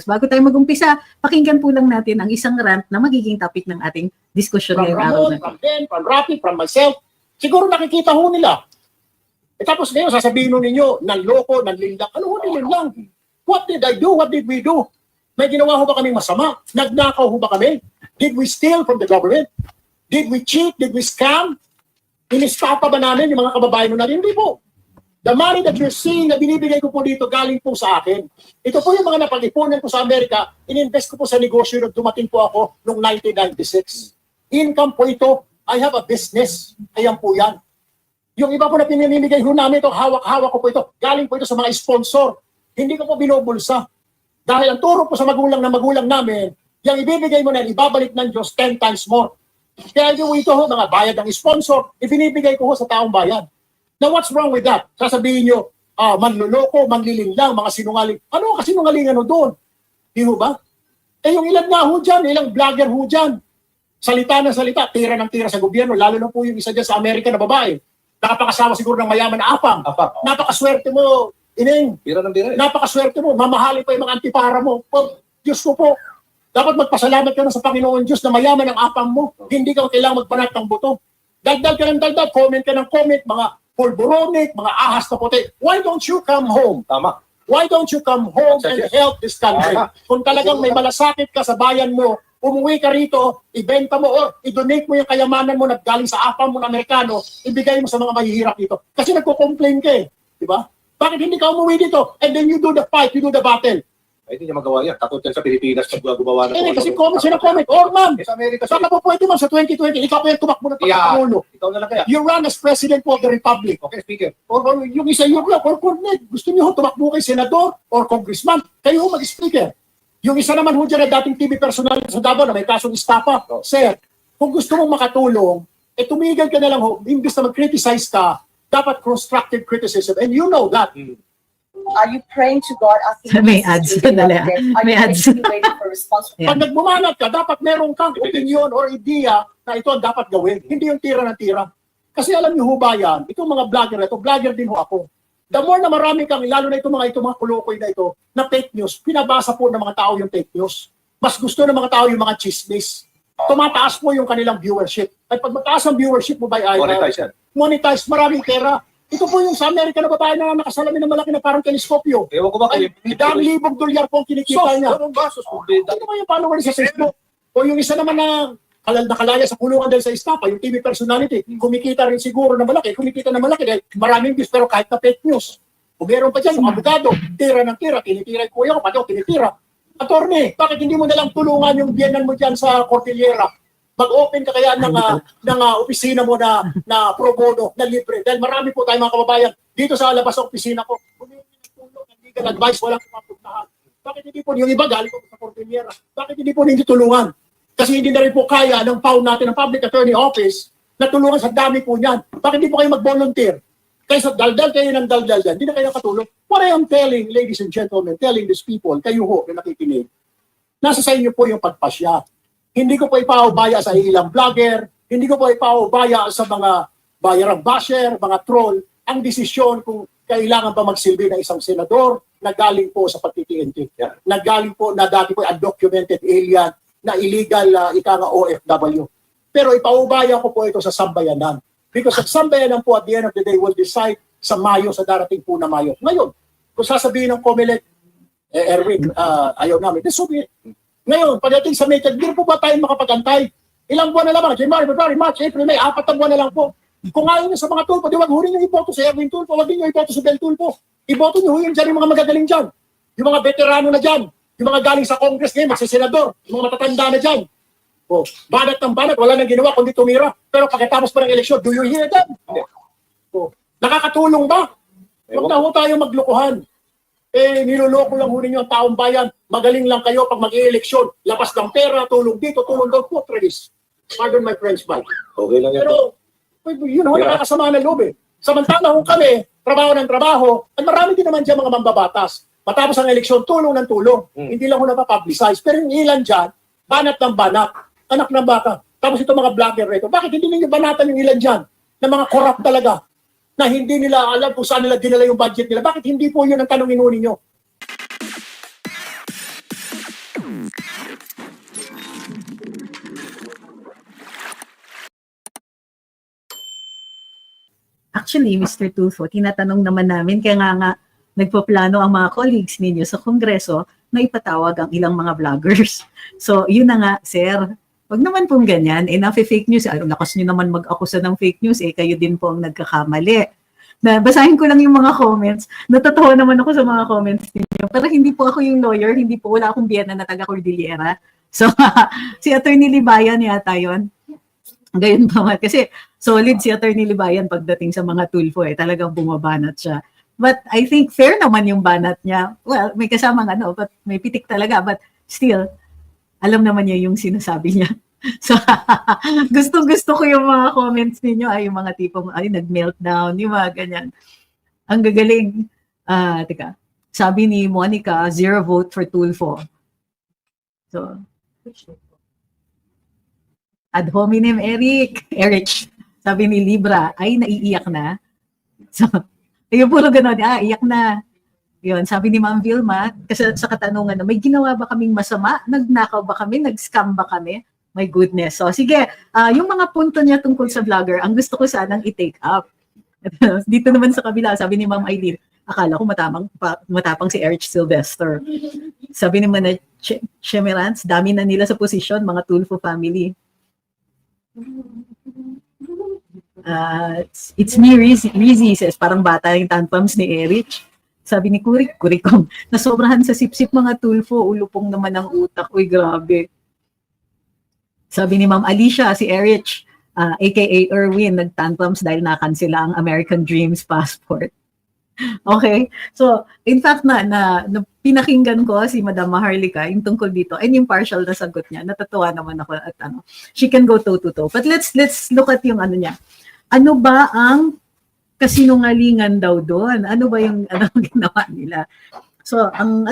Bago tayo mag-umpisa, pakinggan po lang natin ang isang rant na magiging topic ng ating diskusyon ngayong araw na. From Ben, from Rafi, from myself, siguro nakikita ho nila. Tapos ngayon, sasabihin ho ninyo, nanloko, nanlinlang. Ano ho nilinlang? What did I do? What did we do? May ginawa ho ba kaming masama? Nagnakaw ho ba kami? Did we steal from the government? Did we cheat? Did we scam? Inistapa ba namin yung mga kababayan natin? Hindi po. The money that you're seeing na binibigay ko po dito galing po sa akin. Ito po yung mga napag-ipunan ko sa Amerika, ininvest ko po sa negosyo nung dumating po ako noong 1996. Income po ito. I have a business. Ayan po yan. Yung iba po na pinimimigay ho namin ito, hawak-hawak ko po ito. Galing po ito sa mga sponsor. Hindi ko po binubulsa. Dahil ang turo po sa magulang namin, yung ibibigay mo na ibabalik ng Diyos 10 times more. Kaya yung ito ho, mga bayad ng sponsor, ibinibigay ko ho sa taong bayan. Now, what's wrong with that? Sasabihin nyo, manluloko, manlilinlang, mga sinungaling. Ano ang kasinungalingan doon? Di ho ba? Yung ilan nga ho dyan, ilang vlogger ho dyan. Salita na salita, tira ng tira sa gobyerno, lalo na po yung isa dyan sa Amerika na babae. Nakapakasawa siguro ng mayaman na apam. Napakaswerte mo, Ining. Pira ng pira. Napakaswerte mo, mamahalin pa yung mga antipara mo. Diyos ko po, dapat magpasalamat ka na sa Panginoon Diyos na mayaman ang apam mo. Hindi ka kailangang magbanat ng buto. Dagdag ka ng dagdag, comment ka ng comment, mga pulboronic, mga ahas na puti. Why don't you come home? Tama. Why don't you come home and help this country? Kung talagang may malasakit ka sa bayan mo, umuwi ka rito, ibenta mo or i-donate mo yung kayamanan mo na galing sa apam mo na Amerikano, ibigay mo sa mga mahihirap dito. Kasi nagko-complain ka eh. Di ba? Bakit hindi ka umuwi dito? And then you do the fight, you do the battle. Ay, hindi niya magawa yan. Takot yan sa Pilipinas pag gumawa ng... Kasi comment siya ng comment. Or ma'am, sa Amerika, saka po pwede ma'am sa 2020, ikaw po yung tumakbo ng pagkapangulo. ikaw na lang kaya. You run as President po of the Republic. Okay, Speaker. Or yung isa yun lang, or connect. Gusto niyo tumakbo kay Senador or Congressman. Kayo ho mag-speaker. Yung isa naman ho dyan na dating TV personal sa Davao na may kasong istapa. Sir, kung gusto mong makatulong, tumigil ka na lang ho. Imbis na mag-criticize ka, dapat constructive criticism. And you know that. Are you praying to God asking May ads. to do that? Are May you ads. actually waiting for response? Yeah. Pag nagbumanat ka, dapat meron kang opinion or ideya na ito ang dapat gawin. Hindi yung tira ng tira. Kasi alam niyo ho ba yan, itong mga vlogger na ito, vlogger din ho ako. The more na marami kang, lalo na itong mga kulokoy na ito, na fake news, pinabasa po ng mga tao yung fake news. Mas gusto ng mga tao yung mga chismis. Tumataas mo yung kanilang viewership. At pag mataas ang viewership mo by Monetize yan. monetize, maraming pera. Ito po yung sa Amerika na babae na nakasalamin ng malaki na parang teleskopyo. Ewan ko ba kayo? Dang-libong dolyar po ang kinikita niya. Anong basos? Ito ba yung follower sa Facebook? O yung isa naman na nakalaya sa kulungan dahil sa istapa, yung TV personality, kumikita rin siguro na malaki, kumikita na malaki dahil maraming views pero kahit na fake news. Kung meron pa dyan, yung abogado, tira ng tira, tinitira yung kuya ko, pati ako tinitira. Attorney, bakit hindi mo nalang tulungan yung biyanan mo dyan sa Cordillera? Mag-open ka kaya ng opisina mo na pro bono, na libre. Dahil marami po tayong mga kababayan dito sa labas ng opisina ko. Humingi ng tulong, ng legal advice, walang pumapuntahan. Bakit hindi po yung iba galing po sa Cordillera? Bakit hindi po hindi tulungan? Kasi hindi na rin po kaya ng PAW natin, ng Public Attorney Office, na tulungan sa dami po niyan. Bakit hindi po kayo mag-volunteer? Kaysa daldal kayo ng daldal dyan, hindi na kayo katulong. What I am telling, ladies and gentlemen, telling these people, kayo ho na nakikinig, nasa sa inyo po yung pagpasya. Hindi ko po ipaubaya sa ilang vlogger, hindi ko po ipaubaya sa mga bayarang basher, mga troll, ang desisyon kung kailangan pa magsilbi ng isang senador na galing po sa pagtitiinti. Yeah. Na galing po na dati po undocumented alien, na illegal ika nga OFW. Pero ipaubaya ko po ito sa sambayanan. Because ang sambayanan po at the end of the day will decide sa Mayo, sa darating po na Mayo. Ngayon, kung sasabihin ng COMELEC, Erwin, ayaw namin, so be it. Ngayon, pagdating sa May, hindi po ba tayo makapagantay? Ilang buwan na lamang, January, February, March, April, May, 4 na buwan na lang po. Kung ayaw niyo sa mga tulpo, di wag huling yung iboto sa Erwin Tulfo, wag niyo iboto sa Bel Tulfo. Iboto niyo yung dyan yung mga magagaling dyan. Yung mga veterano na dyan. Yung mga galing sa Congress ngayon, magsisenador. Yung mga matatanda na dyan. O, banat ng banat, wala nang ginawa kundi tumira. Pero pagkatapos pa ng eleksyon, do you hear them? O, nakakatulong ba? Huwag na ho tayo maglokohan. Niloloko lang ho ninyo ang taong bayan. Magaling lang kayo pag mag-i-eleksyon. Labas ng pera, tulong dito, tulong doon po, Travis. Pardon my French, Mike. Okay lang yan. Pero, yun ho, nakakasama ng loob eh. Samantala kung kami, trabaho ng trabaho, at marami din naman dyan mga mambabatas. Matapos ang eleksyon, tulong ng tulong. Hindi lang ho napapublicize. Pero yung ilan dyan, banat ng banat, anak ng baka. Tapos itong mga vlogger rito, bakit hindi ninyo banatan yung ilan dyan? Na mga corrupt talaga. Na hindi nila alam kung saan nila dinala yung budget nila. Bakit hindi po yun ang tanongin ninyo? Actually, Mr. Tulfo, tinatanong naman namin, kaya nga nagpaplano ang mga colleagues ninyo sa Kongreso na ipatawag ang ilang mga vloggers. So, yun na nga, sir. Wag naman pong ganyan. Fake news. Lakas nyo naman mag-akusa ng fake news. Kayo din po ang nagkakamali. Basahin ko lang yung mga comments. Natatawa naman ako sa mga comments ninyo. Pero hindi po ako yung lawyer. Hindi po, wala akong biyena na taga Cordillera. So, si Attorney Libayan yata yun. Gayon pa man. Kasi solid si Attorney Libayan pagdating sa mga Tulfo. Talagang bumabanat siya. But I think fair naman yung banat niya. Well, may kasamang but may pitik talaga. But still, alam naman niya yung sinasabi niya. So, gusto ko yung mga comments ninyo. Yung mga tipong, nag-meltdown, yung mga ganyan. Ang gagaling. Teka, sabi ni Monica, 0 vote for Tulfo. So, ad hominem Eric. Sabi ni Libra, ay naiiyak na. So, yung puro gano'n, iyak na. Yun, sabi ni Ma'am Vilma, kasi sa katanungan na, may ginawa ba kaming masama? Nagnakaw ba kami? Nag-scam ba kami? My goodness. So, sige, yung mga punto niya tungkol sa vlogger, ang gusto ko sanang i-take up. Dito naman sa kabila, sabi ni Ma'am Aileen, akala ko matapang si Erich Sylvester. Sabi ni Mana Chemerans, dami na nila sa posisyon, mga Tulfo family. It's me, Rizzy, says, parang bata yung tantrums ni Erich. Sabi ni Kurikong, nasobrahan sa sip-sip mga Tulfo, ulupong naman ang utak. Uy, grabe. Sabi ni Ma'am Alicia, si Erich, aka Erwin, nag-tantrums dahil nakansela ang American Dreams passport. Okay? So, in fact, na pinakinggan ko si Madam Maharlika yung tungkol dito and yung partial na sagot niya. Natatawa naman ako at she can go toe-to-toe. But let's look at yung niya. Ano ba ang kasinungalingan daw doon? Ano ba yung ginawa nila? So, ang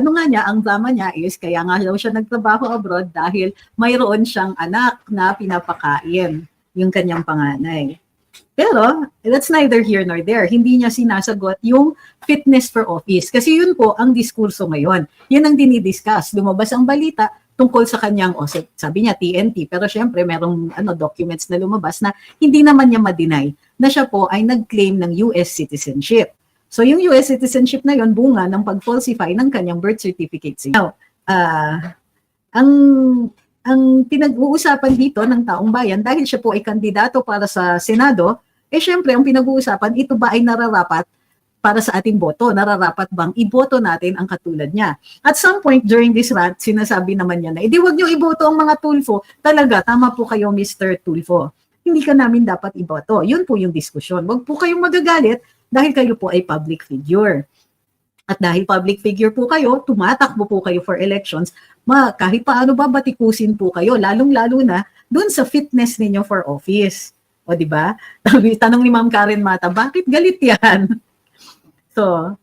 drama niya is kaya nga daw siya nagtrabaho abroad dahil mayroon siyang anak na pinapakain, yung kanyang panganay. Pero, that's neither here nor there. Hindi niya sinasagot yung fitness for office. Kasi yun po ang diskurso ngayon. Yan ang dinidiscuss. Lumabas ang balita tungkol sa kanyang, sabi niya TNT, pero syempre merong documents na lumabas na hindi naman niya ma-deny na siya po ay nag-claim ng US citizenship. So yung US citizenship na yon bunga ng pag-falsify ng kanyang birth certificate. Now, ang pinag-uusapan dito ng taong bayan, dahil siya po ay kandidato para sa Senado, syempre ang pinag-uusapan, ito ba ay nararapat para sa ating boto? Nararapat bang iboto natin ang katulad niya? At some point during this rant, sinasabi naman niya na, huwag niyo iboto ang mga Tulfo. Talaga, tama po kayo, Mr. Tulfo. Hindi ka namin dapat iboto. Yun po yung diskusyon. Huwag po kayong magagalit dahil kayo po ay public figure. At dahil public figure po kayo, tumatakbo po kayo for elections, kahit paano ba batikusin po kayo, lalong-lalo na dun sa fitness ninyo for office. O di ba? Tanong ni Ma'am Karen Mata, bakit galit yan? So,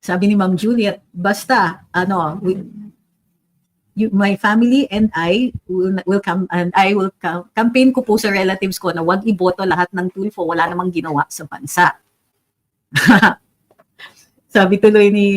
sabi ni Ma'am Juliet, basta, my family and I will come and I will campaign ko po sa relatives ko na wag iboto lahat ng Tulfo, wala namang ginawa sa bansa. Sabi tuloy ni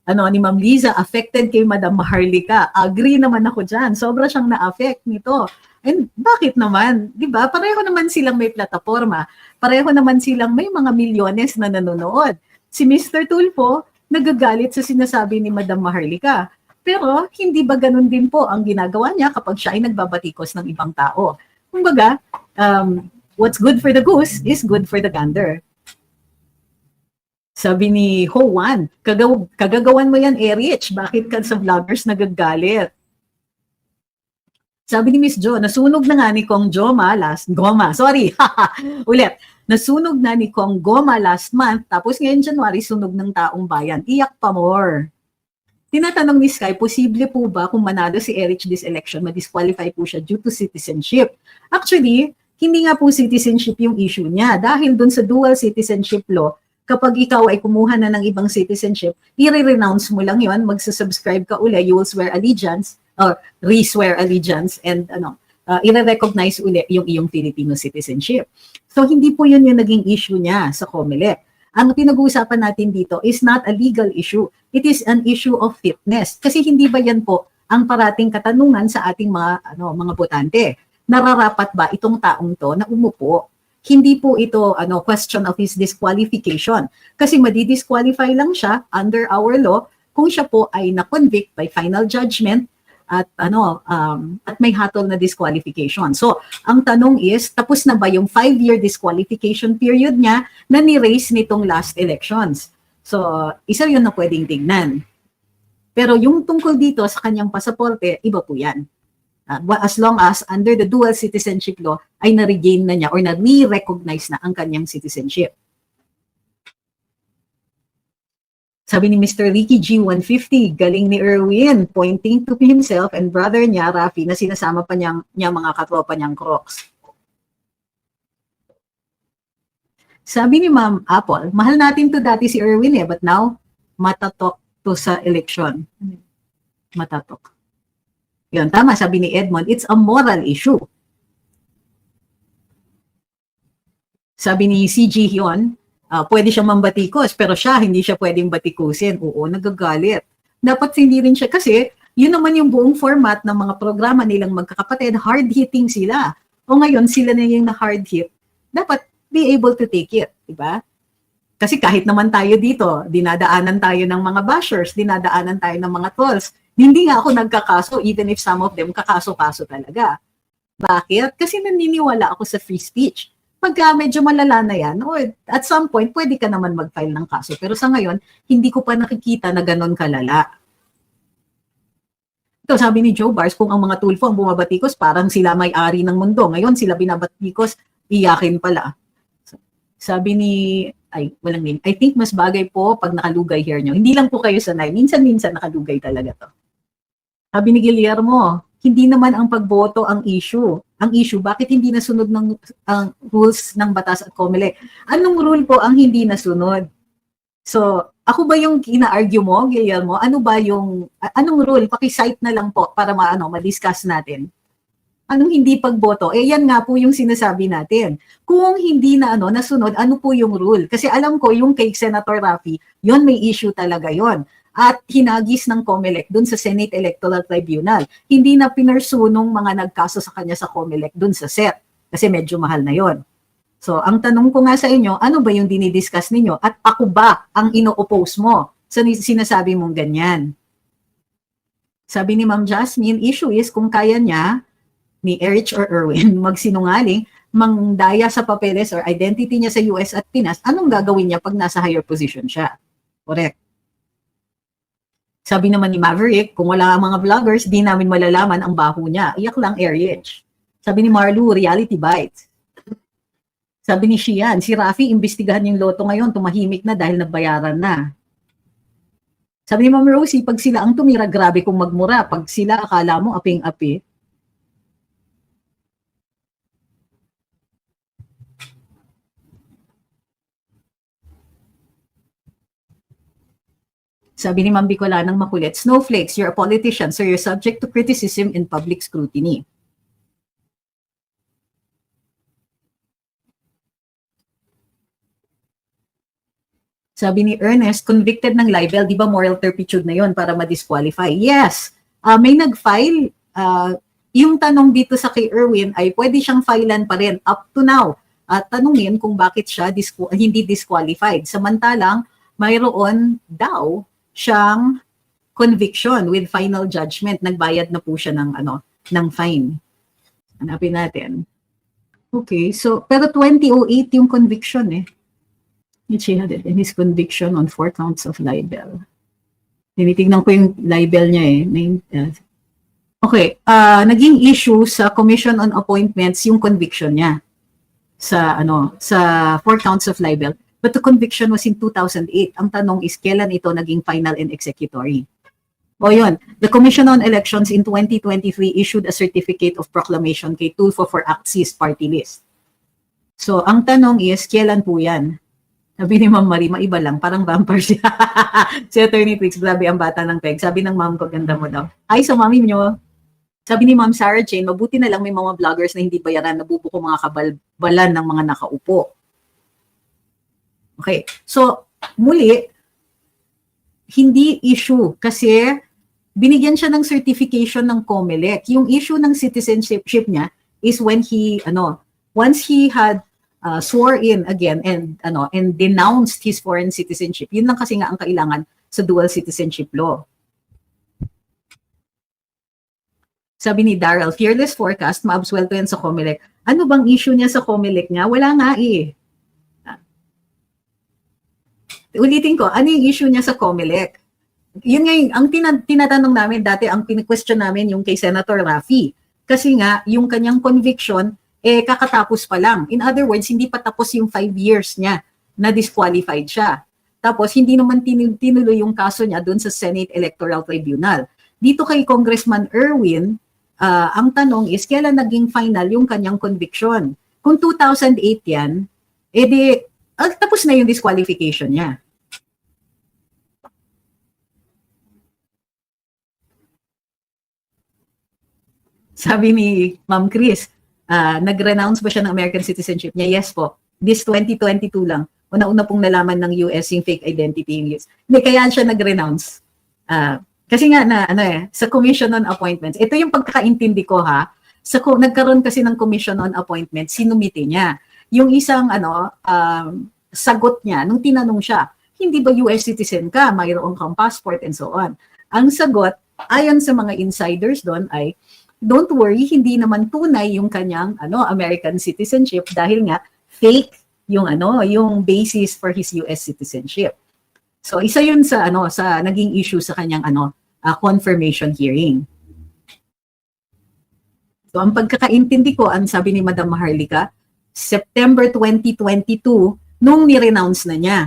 Ma'am Liza, affected kay Madam Maharlika. Agree naman ako dyan. Sobra siyang na-affect nito. And bakit naman? 'Di ba? Pareho naman silang may plataforma. Pareho naman silang may mga milyones na nanonood. Si Mr. Tulfo nagagalit sa sinasabi ni Madam Maharlika. Pero hindi ba ganun din po ang ginagawa niya kapag siya ay nagbabatikos ng ibang tao? Kumbaga, what's good for the goose is good for the gander. Sabi ni Juan, kagagawan mo yan, Erich. Bakit ka sa vloggers nagagalit? Sabi ni Miss Jo, nasunog na nga ni Kong Goma Nasunog na ni Kong Goma last month, tapos ngayon January, sunog ng taong bayan. Iyak pa more. Tinatanong ni Sky, posible po ba kung manalo si Erich this election, ma-disqualify po siya due to citizenship? Actually, hindi nga po citizenship yung issue niya. Dahil dun sa dual citizenship law, kapag ikaw ay kumuha na ng ibang citizenship, i-renounce mo lang yon, magsusubscribe ka uli, you will swear allegiance, or re-swear allegiance, and i-recognize uli yung iyong Filipino citizenship. So, hindi po yun yung naging issue niya sa COMELEC. Ang pinag-uusapan natin dito is not a legal issue. It is an issue of fitness. Kasi hindi ba yan po ang parating katanungan sa ating mga botante? nararapat ba itong taong to na umupo? Hindi po ito question of his disqualification. Kasi madi-disqualify lang siya under our law kung siya po ay na-convict by final judgment at at may hatol na disqualification. So, ang tanong is, tapos na ba yung 5-year disqualification period niya na ni-raise nitong last elections? So, isa yun na pwedeng tignan. Pero yung tungkol dito sa kanyang pasaporte, iba po yan. As long as under the dual citizenship law ay na-regain na niya or na-recognize na ang kanyang citizenship. Sabi ni Mr. Ricky G150, galing ni Erwin, pointing to himself and brother niya, Rafi, na sinasama pa niya mga katropa niyang Crocs. Sabi ni Ma'am Apple, mahal natin to dati si Erwin but now, matatok to sa election. Matatok. Yun, tama, sabi ni Edmond, it's a moral issue. Sabi ni CG Hyun, pwede siyang mambatikos, pero siya, hindi siya pwedeng batikusin. Oo, nagagalit. Dapat hindi rin siya, kasi yun naman yung buong format ng mga programa nilang magkakapatid, hard-hitting sila. O ngayon, sila na yung na-hard-hit, dapat be able to take it, diba? Kasi kahit naman tayo dito, dinadaanan tayo ng mga bashers, dinadaanan tayo ng mga trolls. Hindi nga ako nagkakaso, even if some of them kakaso-kaso talaga. Bakit? Kasi naniniwala ako sa free speech. Pagka medyo malala na yan, at some point, pwede ka naman mag-file ng kaso. Pero sa ngayon, hindi ko pa nakikita na ganon kalala. Ito, sabi ni Joe Bars, kung ang mga tulfo ang bumabatikos, parang sila may-ari ng mundo. Ngayon, sila binabatikos, iyakin pala. Sabi ni, walang name. I think mas bagay po pag nakalugay hair nyo. Hindi lang po kayo sanay. Minsan-minsan nakalugay talaga to. Sabi ni Guillermo, hindi naman ang pagboto ang issue. Ang issue, bakit hindi nasunod ng rules ng batas at COMELEC? Anong rule po ang hindi nasunod? So, ako ba yung ina-argue mo, Guillermo? Anong rule? Paki-cite na lang po para ma-discuss natin. Anong hindi pagboto? Yan nga po yung sinasabi natin. Kung hindi na nasunod, ano po yung rule? Kasi alam ko yung kay Senator Rafi, yon may issue talaga yon. At hinagis ng COMELEC dun sa Senate Electoral Tribunal. Hindi na pinursunong mga nagkaso sa kanya sa COMELEC dun sa SET. Kasi medyo mahal na yon. So, ang tanong ko nga sa inyo, ano ba yung dinidiscuss ninyo? At ako ba ang ino-oppose mo sa sinasabi mong ganyan? Sabi ni Ma'am Jasmine, issue is kung kaya niya, ni Erich or Erwin, magsinungaling, mangdaya sa papeles or identity niya sa US at Pinas, anong gagawin niya pag nasa higher position siya? Correct. Sabi naman ni Maverick, kung wala ang mga vloggers, di namin malalaman ang baho niya. Iyak lang, Erich. Sabi ni Marlu, reality bites. Sabi ni Shian, si Rafi, imbestigahan yung loto ngayon, tumahimik na dahil nabayaran na. Sabi ni Ma'am Rosie, pag sila ang tumira, grabe kung magmura. Pag sila, akala mo aping-api. Sabi ni Ma'am Bicolanang makulit, snowflakes, you're a politician, so you're subject to criticism and public scrutiny. Sabi ni Ernest, convicted ng libel, di ba moral turpitude na yon para ma-disqualify? Yes, may nag-file. Yung tanong dito sa kay Erwin ay pwede siyang filean pa rin up to now. At tanungin kung bakit siya hindi disqualified. Samantalang, mayroon daw siyang conviction with final judgment. Nagbayad na po siya ng fine. Hanapin natin. Okay, so, pero 2008 yung conviction eh. She had it in his conviction on 4 counts of libel. Tinitignan ko yung libel niya eh. Okay, naging issue sa Commission on Appointments yung conviction niya sa 4 counts of libel. But the conviction was in 2008. Ang tanong is, kailan ito naging final and executory? O yun, the Commission on Elections in 2023 issued a certificate of proclamation kay Tulfo for Axis party list. So, ang tanong is, kailan po yan? Sabi ni Ma'am Marie, maiba lang, parang vampire siya. Si Attorney Trix, grabe ang bata ng peg. Sabi ng ma'am ko, ganda mo daw. Ay, so mami nyo. Sabi ni Ma'am Sarah Jane, mabuti na lang may mga vloggers na hindi bayaran, nabubuko mga kabalbalan ng mga nakaupo. Okay, so muli, hindi issue kasi binigyan siya ng certification ng COMELEC. Yung issue ng citizenship niya, is when he once he had swore in again and denounced his foreign citizenship. Yun lang kasi nga ang kailangan sa dual citizenship law. Sabi ni Daryl, fearless forecast, maabsuelto yan sa COMELEC. Ano bang issue niya sa COMELEC nga? Wala nga eh. Ulitin ko, ano yung issue niya sa COMELEC? Yun nga yung, ang tinatanong namin dati, ang question namin yung kay Senator Raffy. Kasi nga, yung kanyang conviction, kakatapos pa lang. In other words, hindi pa tapos yung 5 years niya na disqualified siya. Tapos, hindi naman tinuloy yung kaso niya doon sa Senate Electoral Tribunal. Dito kay Congressman Erwin, ang tanong is, kailan naging final yung kanyang conviction? Kung 2008 yan, tapos na yung disqualification niya. Sabi ni Ma'am Chris, nag-renounce ba siya ng American citizenship niya? Yes po. This 2022 lang. Una-una pong nalaman ng US yung fake identity yung US. Hindi, kaya siya nag-renounce. Kasi nga sa Commission on Appointments, ito yung pagkakaintindi ko ha, nagkaroon kasi ng Commission on Appointments, sinumite niya. Yung isang sagot niya, nung tinanong siya, hindi ba US citizen ka, mayroon kang passport and so on. Ang sagot, ayon sa mga insiders doon ay, don't worry, hindi naman tunay yung kanyang American citizenship dahil nga fake yung yung basis for his US citizenship. So isa yun sa sa naging issue sa kanyang confirmation hearing. So ang pagkakaintindi ko, ang sabi ni Madam Maharlika, September 2022 nung ni-renounce na niya.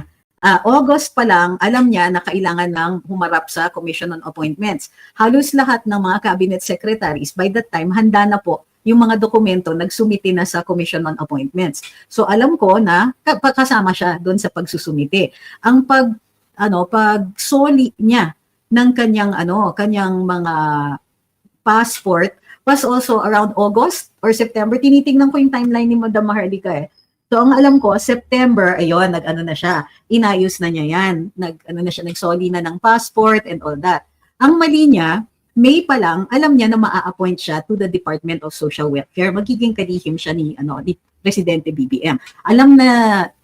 August pa lang, alam niya na kailangan ng humarap sa Commission on Appointments. Halos lahat ng mga cabinet secretaries, by that time, handa na po yung mga dokumento, nagsumite na sa Commission on Appointments. So alam ko na kasama siya doon sa pagsusumite. Ang pagsoli niya ng kanyang mga passport was also around August or September. Tinitingnan ko yung timeline ni Madam Maharlika eh. So ang alam ko, September, ayun, na siya. Inayos na niya yan. Nagsoli na ng passport and all that. Ang mali niya, May pa lang, alam niya na maa-appoint siya to the Department of Social Welfare. Magiging kalihim siya ni Presidente BBM. Alam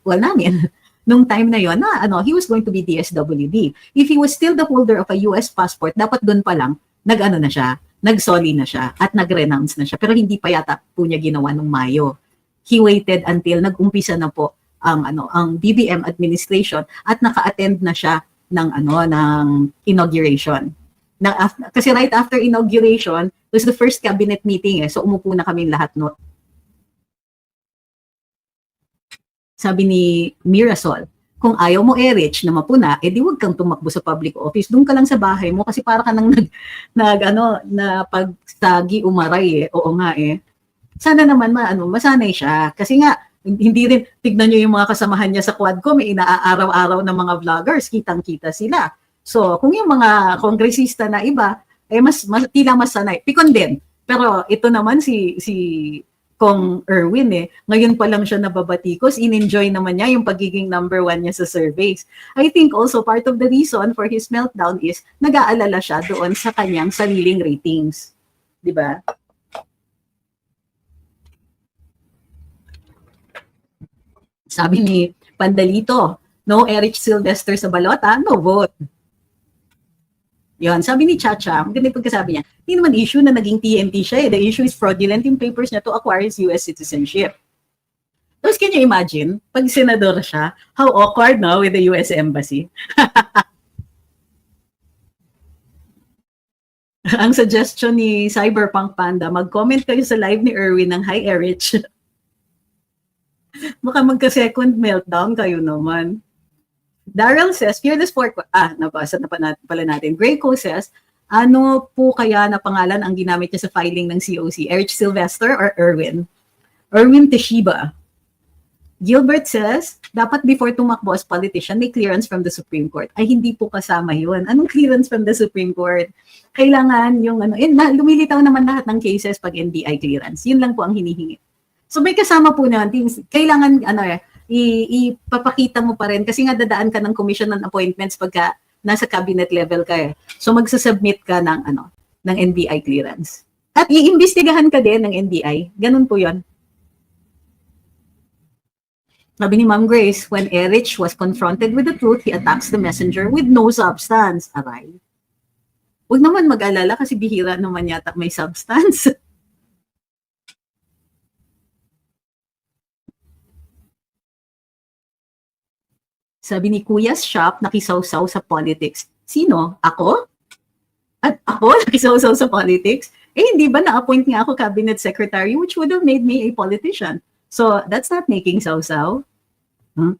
namin, nung time na yon na he was going to be DSWD. If he was still the holder of a US passport, dapat doon pa lang, nagsoli na siya at nag-renounce na siya. Pero hindi pa yata po niya ginawa nung Mayo. He waited until nag-umpisa na po ang BBM administration at naka-attend na siya ng inauguration. Kasi right after inauguration, it was the first cabinet meeting so umupo na kaming lahat Sabi ni Mirasol, kung ayaw mo Erich na mapuna, di wag kang tumakbo sa public office. Doon ka lang sa bahay mo kasi para ka nang na pagsagi umaray Oo nga Sana naman masanay siya. Kasi nga, hindi rin, tignan nyo yung mga kasamahan niya sa Quadcom, may inaaraw-araw ng mga vloggers, kitang-kita sila. So, kung yung mga kongresista na iba, tila mas sanay. Pikon din. Pero ito naman si Kong Erwin ngayon pa lang siya nababatikos, in-enjoy naman niya yung pagiging number 1 niya sa surveys. I think also part of the reason for his meltdown is nag-aalala siya doon sa kanyang sariling ratings. Di ba? Sabi ni Pandalito, no Erich Sylvester sa balota, no vote. Yon, sabi ni Chacha, ang ganda yung pagkasabi niya, hindi naman issue na naging TNT siya The issue is fraudulent yung papers niya to acquire his US citizenship. Tapos can you imagine, pag senador siya, how awkward no with the US Embassy? Ang suggestion ni Cyberpunk Panda, mag-comment kayo sa live ni Erwin ng Hi Erich. Baka magka-second meltdown kayo naman. Daryl says, fearless nabasa na pala natin. Grayco says, ano po kaya na pangalan ang ginamit niya sa filing ng COC? Erich Sylvester or Erwin? Erwin Teshiba. Gilbert says, dapat before tumakbo as politician, may clearance from the Supreme Court. Ay, hindi po kasama yun. Anong clearance from the Supreme Court? Kailangan yung lumilitaw naman lahat ng cases pag NBI clearance. Yun lang po ang hinihingi. So may kasama po natin, kailangan ipapakita mo pa rin kasi nga dadaan ka ng commission on appointments pagka nasa cabinet level ka So magsasubmit ka ng NBI clearance. At iimbestigahan ka din ng NBI. Ganun po yon. Sabi ni Ma'am Grace, when Erich was confronted with the truth, he attacks the messenger with no substance. Aray. Huwag naman mag-alala kasi bihira naman yata may substance. Sabi ni Kuya's Shop, nakisawsaw sa politics. Sino? Ako? At ako nakisawsaw sa politics? Hindi ba na-appoint nga ako cabinet secretary, which would have made me a politician? So, that's not making sawsaw. Huh?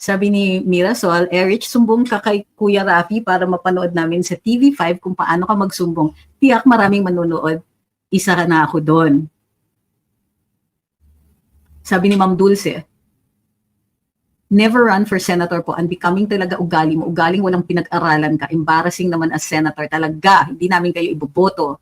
Sabi ni Mirasol, Erich, sumbong ka kay Kuya Rafi para mapanood namin sa TV5 kung paano ka magsumbong. Tiyak maraming manunood. Isa ka na ako doon. Sabi ni Ma'am Dulce, never run for senator po. Unbecoming talaga ugali mo. Ugaling walang pinag-aralan ka. Embarrassing naman as senator. Talaga, hindi namin kayo iboboto.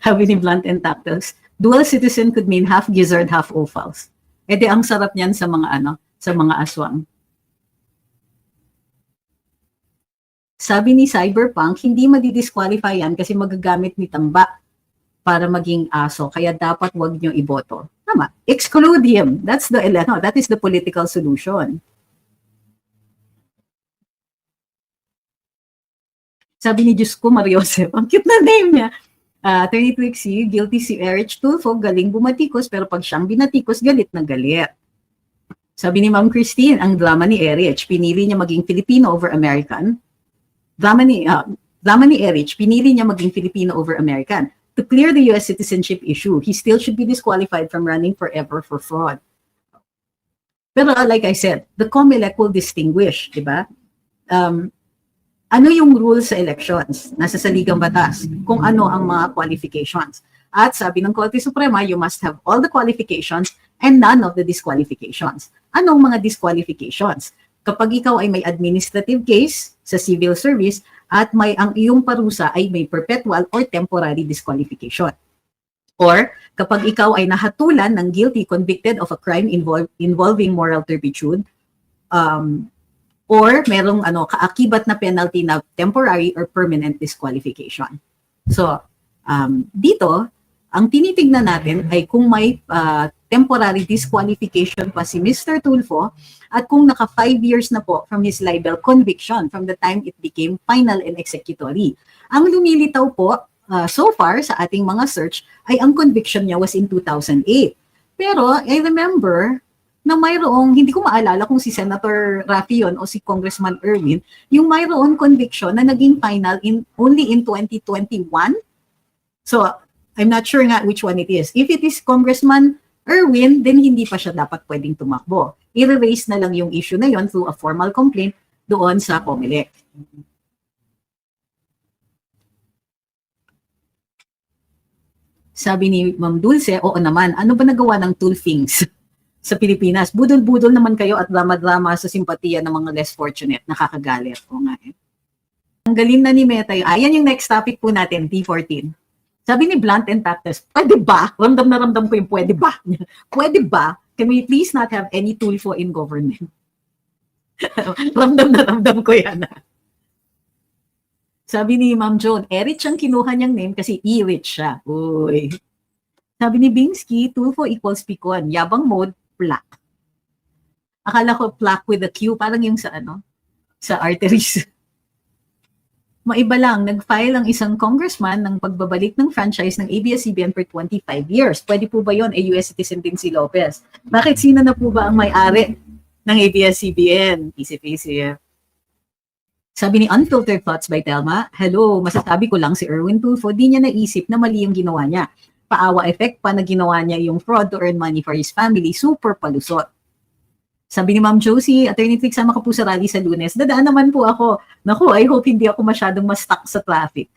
Sabi ni Blunt and Tactiles, dual citizen could mean half gizzard, half offals. Di ang sarap niyan sa mga sa mga aswang. Sabi ni Cyberpunk, hindi madidisqualify yan kasi magagamit ni Tamba para maging aso. Kaya dapat wag niyo iboto. Tama. Exclude him. That is the political solution. Sabi ni Diyos ko, Mariosep, ang cute na name niya. Attorney Trixie, guilty si Erich Tulfo, galing bumatikos, pero pag siyang binatikos, galit na galit. Sabi ni Ma'am Christine, ang drama ni Erich, pinili niya maging Filipino over American. Drama ni Erich, pinili niya maging Filipino over American. To clear the US citizenship issue, he still should be disqualified from running forever for fraud. Pero like I said, the COMELEC will distinguish, di ba? Ano yung rules sa elections? Nasa saligang batas. Kung ano ang mga qualifications. At sabi ng Korte Suprema, you must have all the qualifications and none of the disqualifications. Anong mga disqualifications? Kapag ikaw ay may administrative case sa civil service at ang iyong parusa ay may perpetual or temporary disqualification. Or kapag ikaw ay nahatulan ng guilty convicted of a crime involving moral turpitude, or merong kaakibat na penalty na temporary or permanent disqualification. So, dito, ang tinitignan natin ay kung may temporary disqualification pa si Mr. Tulfo at kung naka 5 years na po from his libel conviction from the time it became final and executory. Ang lumilitaw po so far sa ating mga search ay ang conviction niya was in 2008. Pero I remember na mayroong, hindi ko maalala kung si Senator Rafi yun o si Congressman Erwin, yung mayroong conviction na naging final only in 2021. So, I'm not sure nga which one it is. If it is Congressman Erwin, then hindi pa siya dapat pwedeng tumakbo. I-erase na lang yung issue na yon through a formal complaint doon sa COMELEC. Sabi ni Ma'am Dulce, oo naman, ano ba nagawa ng Tulfings sa Pilipinas? Budol-budol naman kayo at drama-drama sa simpatiya ng mga less fortunate. Nakakagalit. O nga eh. Ang galing na ni Meta. Ayan yung next topic po natin, T14. Sabi ni Blunt and Tactus, pwede ba? Ramdam na ramdam ko yung pwede ba? Pwede ba? Can we please not have any Tulfo in government? Ramdam na ramdam ko yan. Sabi ni Ma'am Joan, Erich ang kinuha niyang name kasi Erich siya. Uy. Sabi ni Bingsky, Tulfo equals Picon. Yabang mode, plaque. Akala ko plaque with a Q, parang yung sa sa arteries. Maiba lang, nag-file ang isang congressman ng pagbabalik ng franchise ng ABS-CBN for 25 years. Pwede po ba yon? US citizen din si Lopez. Bakit sino na po ba ang may-ari ng ABS-CBN? Easy-peasy. Sabi ni Unfiltered Thoughts by Telma, hello, masasabi ko lang si Erwin Tulfo, di niya naisip na mali yung ginawa niya. Paawa effect pa na ginawa niya yung fraud to earn money for his family, super palusot. Sabi ni Ma'am Josie, Attorney Trix, sama ka po sa rally sa Lunes. Dadaan naman po ako. Naku, I hope hindi ako masyadong ma-stuck sa traffic.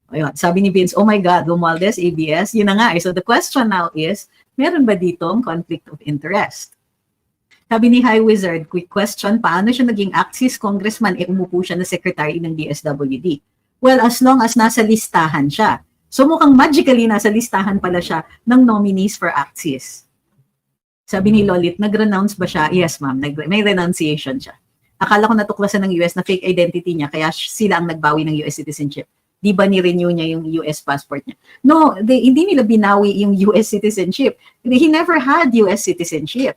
Ayun. Sabi ni Vince, oh my God, Romualdez, ABS. Yun na nga. So the question now is, meron ba dito ang conflict of interest? Sabi ni High Wizard, quick question, paano siya naging Axis congressman umupo siya na secretary ng DSWD? Well, as long as nasa listahan siya. So mukhang magically nasa listahan pala siya ng nominees for Axis. Sabi ni Lolit, nag-renounce ba siya? Yes, ma'am. May renunciation siya. Akala ko natuklasan ng US na fake identity niya, kaya sila ang nagbawi ng US citizenship. Di ba ni-renew niya yung US passport niya? No, hindi nila binawi yung US citizenship. He never had US citizenship.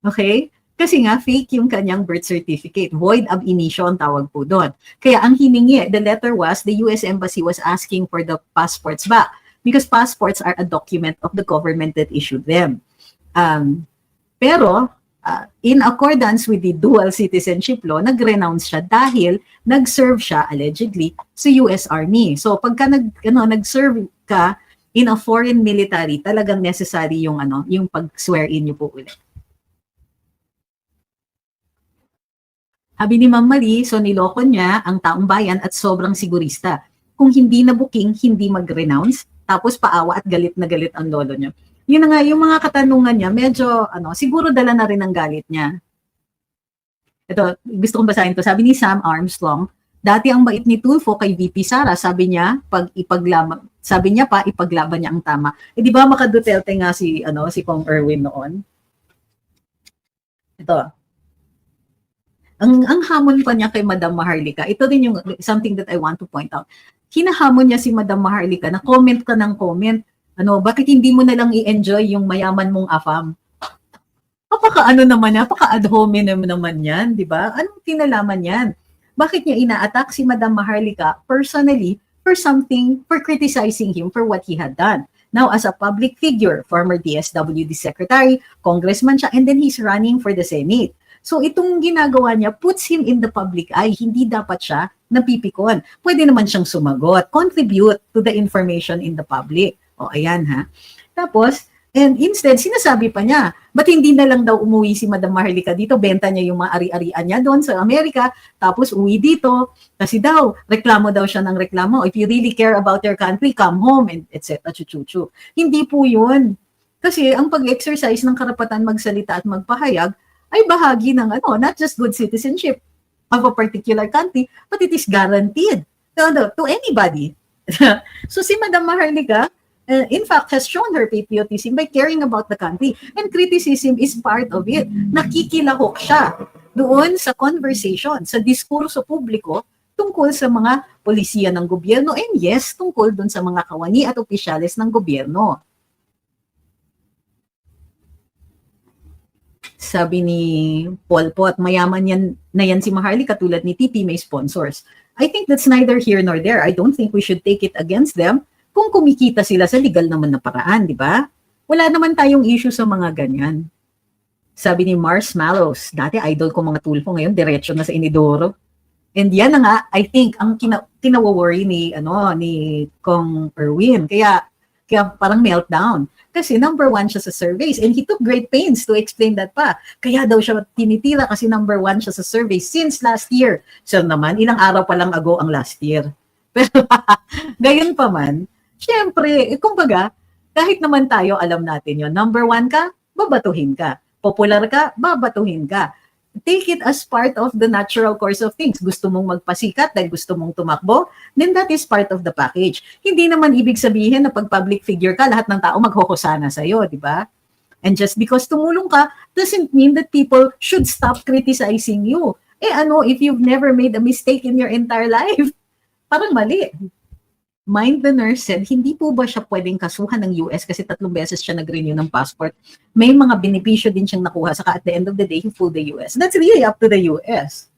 Okay? Kasi nga, fake yung kanyang birth certificate. Void ab initio ang tawag po doon. Kaya ang hiningi, the letter was, the US Embassy was asking for the passports back because passports are a document of the government that issued them. Pero, in accordance with the dual citizenship law, nag-renounce siya dahil nag-serve siya, allegedly, sa US Army. So, pagka nag-serve ka in a foreign military, talagang necessary yung, yung pag-swear in niyo po ulit. Sabi ni Ma'am Marie, so niloko niya ang taong bayan at sobrang sigurista. Kung hindi na booking, hindi mag-renounce, tapos paawa at galit na galit ang lolo niya. Yun na nga, yung mga katanungan niya, medyo, siguro dala na rin ang galit niya. Ito, gusto kong basahin to. Sabi ni Sam Armstrong, dati ang bait ni Tulfo kay VP Sara, sabi niya ipaglaban niya ang tama. Eh, di ba maka-Duterte nga si Kong Erwin noon? Ito. Ang hamon pa niya kay Madam Maharlika, ito din yung something that I want to point out. Hinahamon niya si Madam Maharlika na comment ka ng comment. Bakit hindi mo na lang i-enjoy yung mayaman mong afam? Napaka-ad hominem naman yan, di ba? Anong kinalaman yan? Bakit niya ina-attack si Madam Maharlika personally for criticizing him for what he had done? Now, as a public figure, former DSWD secretary, congressman siya, and then he's running for the Senate. So itong ginagawa niya puts him in the public eye. Hindi dapat siya napipikon. Pwede naman siyang sumagot, contribute to the information in the public. O ayan ha. Tapos, and instead, sinasabi pa niya, ba't hindi na lang daw umuwi si Madam Maharlika dito, benta niya yung mga ari-arian niya doon sa Amerika, tapos uwi dito, kasi daw, reklamo daw siya ng reklamo. If you really care about your country, come home, and etc. Chuchuchu. Hindi po yun. Kasi ang pag-exercise ng karapatan magsalita at magpahayag, ay bahagi ng not just good citizenship of a particular country, but it is guaranteed to anybody. So si Madam Maharlika, in fact, has shown her patriotism by caring about the country. And criticism is part of it. Nakikilahok siya doon sa conversation, sa diskurso publiko tungkol sa mga polisiya ng gobyerno and yes, tungkol doon sa mga kawani at opisyales ng gobyerno. Sabi ni Pol Pot, mayaman na yan si Maharlika tulad ni TP, may sponsors. I think that's neither here nor there. I don't think we should take it against them kung kumikita sila sa legal naman na paraan, di ba? Wala naman tayong issue sa mga ganyan. Sabi ni Mars Mallows, dati idol ko mga Tulfo, ngayon diretso na sa Inidoro. And yan na nga, I think, ang kinaworry ni Kong Erwin. Kaya parang meltdown. Kasi number 1 siya sa surveys and he took great pains to explain that pa. Kaya daw siya tinitira kasi number 1 siya sa surveys since last year. So naman, ilang araw pa lang ago ang last year. Pero gayon pa man, syempre, kumbaga, kahit naman tayo alam natin yon, number 1 ka, babatuhin ka. Popular ka, babatuhin ka. Take it as part of the natural course of things. Gusto mong magpasikat dahil gusto mong tumakbo, then that is part of the package. Hindi naman ibig sabihin na pag public figure ka, lahat ng tao maghukusana sa'yo, di ba? And just because tumulong ka, doesn't mean that people should stop criticizing you. If you've never made a mistake in your entire life, parang mali. Mind the Nurse said, hindi po ba siya pwedeng kasuhan ng US kasi 3 beses siya nag-renew ng passport? May mga benepisyo din siyang nakuha, saka at the end of the day, he fooled the US. That's really up to the US.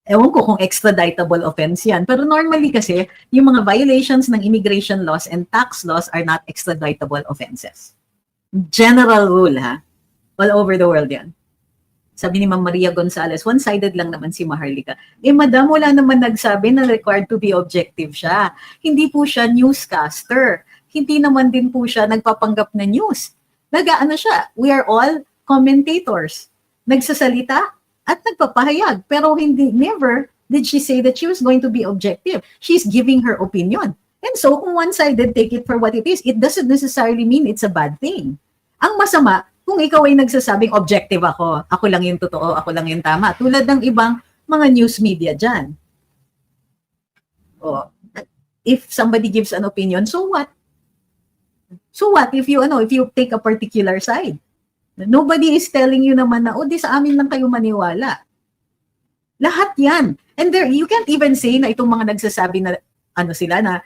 Ewan ko kung extraditable offense yan. Pero normally kasi, yung mga violations ng immigration laws and tax laws are not extraditable offenses. General rule, ha? All over the world yan. Sabi ni Ma'am Maria Gonzalez, one-sided lang naman si Maharlika. Madam, wala naman nagsabi na required to be objective siya. Hindi po siya newscaster. Hindi naman din po siya nagpapanggap na news. Siya. We are all commentators. Nagsasalita at nagpapahayag. Pero never did she say that she was going to be objective. She's giving her opinion. And so, kung one-sided, take it for what it is. It doesn't necessarily mean it's a bad thing. Ang masama, kung ikaw ay nagsasabing objective ako lang yung totoo, ako lang yung tama. Tulad ng ibang mga news media dyan. If somebody gives an opinion, so what? So what if you take a particular side? Nobody is telling you naman na, di sa amin lang kayo maniwala. Lahat yan. And there, you can't even say na itong mga nagsasabi na, sila, na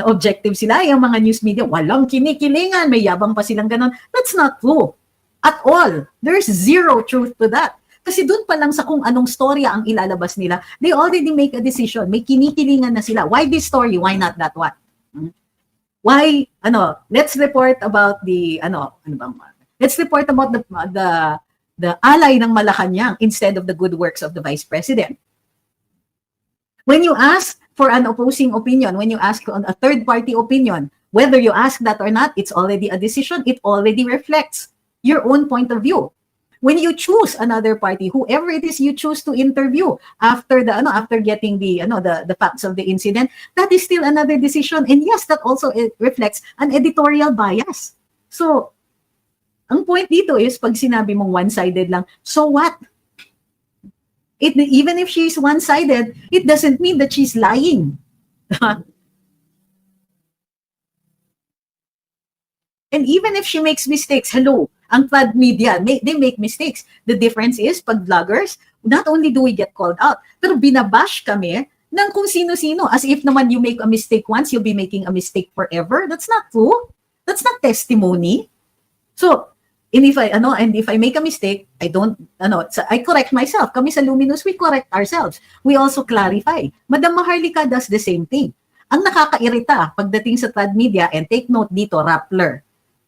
objective sila, yung mga news media, walang kinikilingan, may yabang pa silang ganon. That's not true. At all. There's zero truth to that. Kasi doon pa lang sa kung anong storya ang ilalabas nila, they already make a decision. May kinikilingan na sila. Why this story? Why not that one? Why, let's report about the, let's report about the alay ng Malacanang instead of the good works of the Vice President. When you ask for an opposing opinion, when you ask on a third-party opinion, whether you ask that or not, it's already a decision. It already reflects your own point of view. When you choose another party, whoever it is you choose to interview after after getting the facts of the incident, that is still another decision. And yes, that also reflects an editorial bias. So, ang point dito is pag sinabi mong one-sided lang, so what? Even if she's one-sided, it doesn't mean that she's lying. And even if she makes mistakes, hello, ang FAD media, they make mistakes. The difference is, pag vloggers, not only do we get called out, pero binabash kami ng kung sino-sino. As if naman you make a mistake once, you'll be making a mistake forever. That's not true. That's not testimony. So, and if I make a mistake, I correct myself. Kami sa Luminous, we correct ourselves. We also clarify. Madam Maharlika does the same thing. Ang nakakairita pagdating sa FAD media, and take note dito, Rappler,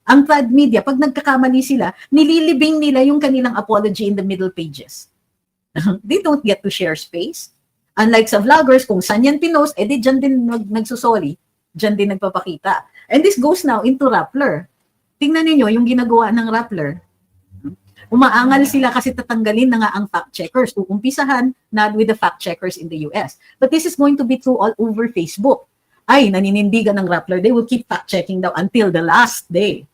ang FAD media, pag nagkakamali sila, nililibing nila yung kanilang apology in the middle pages. They don't get to share space. Unlike sa vloggers, kung saan yan pinost, edi dyan din nagsusorry, dyan din nagpapakita. And this goes now into Rappler. Tingnan niyo yung ginagawa ng Rappler. Umaangal sila kasi tatanggalin na nga ang fact checkers. Uumpisahan na with the fact checkers in the US. But this is going to be true all over Facebook. Ay, naninindigan ng Rappler. They will keep fact checking daw until the last day.